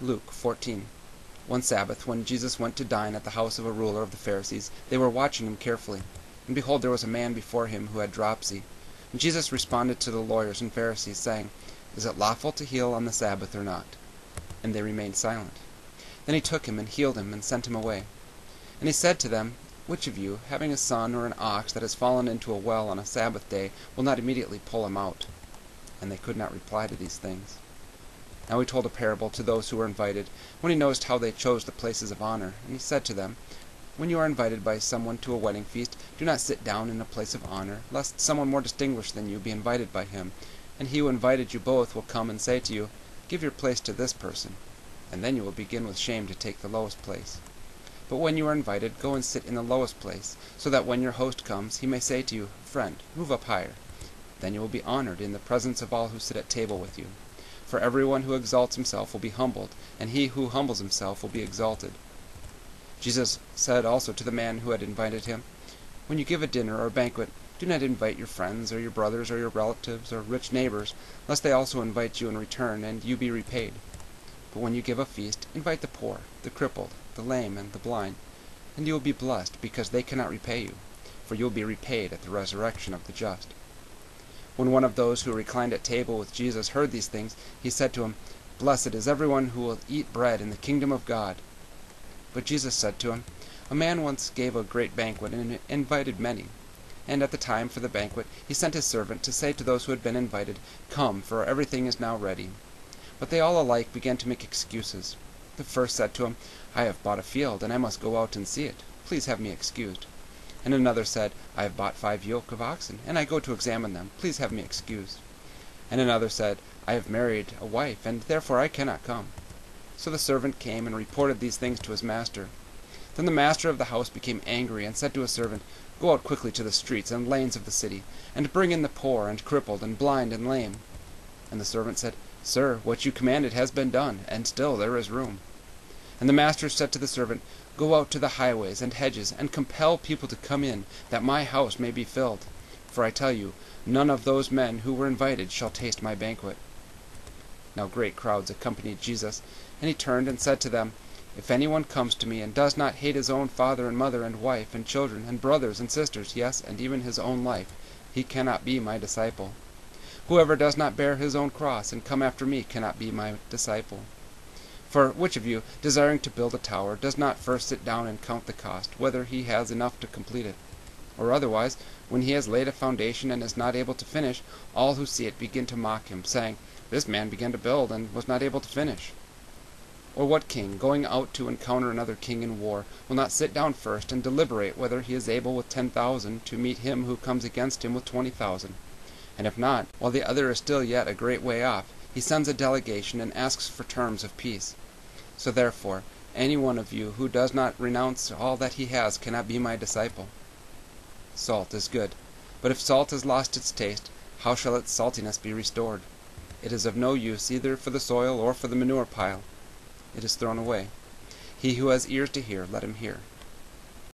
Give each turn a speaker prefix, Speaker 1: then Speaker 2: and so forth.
Speaker 1: Luke 14. One Sabbath, when Jesus went to dine at the house of a ruler of the Pharisees, they were watching him carefully. And behold, there was a man before him who had dropsy. And Jesus responded to the lawyers and Pharisees, saying, Is it lawful to heal on the Sabbath or not? And they remained silent. Then he took him and healed him and sent him away. And he said to them, Which of you, having a son or an ox that has fallen into a well on a Sabbath day, will not immediately pull him out? And they could not reply to these things. Now he told a parable to those who were invited, when he noticed how they chose the places of honor. And he said to them, When you are invited by someone to a wedding feast, do not sit down in a place of honor, lest someone more distinguished than you be invited by him. And he who invited you both will come and say to you, Give your place to this person. And then you will begin with shame to take the lowest place. But when you are invited, go and sit in the lowest place, so that when your host comes, he may say to you, Friend, move up higher. Then you will be honored in the presence of all who sit at table with you. For everyone who exalts himself will be humbled, and he who humbles himself will be exalted. Jesus said also to the man who had invited him, When you give a dinner or a banquet, do not invite your friends or your brothers or your relatives or rich neighbors, lest they also invite you in return, and you be repaid. But when you give a feast, invite the poor, the crippled, the lame, and the blind, and you will be blessed, because they cannot repay you, for you will be repaid at the resurrection of the just. When one of those who reclined at table with Jesus heard these things, he said to him, Blessed is everyone who will eat bread in the kingdom of God. But Jesus said to him, A man once gave a great banquet and invited many. And at the time for the banquet he sent his servant to say to those who had been invited, Come, for everything is now ready. But they all alike began to make excuses. The first said to him, I have bought a field, and I must go out and see it. Please have me excused. And another said, I have bought 5 yoke of oxen, and I go to examine them. Please have me excused. And another said, I have married a wife, and therefore I cannot come. So the servant came and reported these things to his master. Then the master of the house became angry, and said to his servant, Go out quickly to the streets and lanes of the city, and bring in the poor, and crippled, and blind, and lame. And the servant said, Sir, what you commanded has been done, and still there is room. And the master said to the servant, Go out to the highways and hedges, and compel people to come in, that my house may be filled. For I tell you, none of those men who were invited shall taste my banquet. Now great crowds accompanied Jesus, and he turned and said to them, If anyone comes to me and does not hate his own father and mother and wife and children and brothers and sisters, yes, and even his own life, he cannot be my disciple. Whoever does not bear his own cross and come after me cannot be my disciple. For which of you, desiring to build a tower, does not first sit down and count the cost, whether he has enough to complete it? Or otherwise, when he has laid a foundation and is not able to finish, all who see it begin to mock him, saying, This man began to build and was not able to finish. Or what king, going out to encounter another king in war, will not sit down first and deliberate whether he is able with 10,000 to meet him who comes against him with 20,000? And if not, while the other is still yet a great way off, he sends a delegation and asks for terms of peace. So therefore, any one of you who does not renounce all that he has cannot be my disciple. Salt is good, but if salt has lost its taste, how shall its saltiness be restored? It is of no use either for the soil or for the manure pile. It is thrown away. He who has ears to hear, let him hear.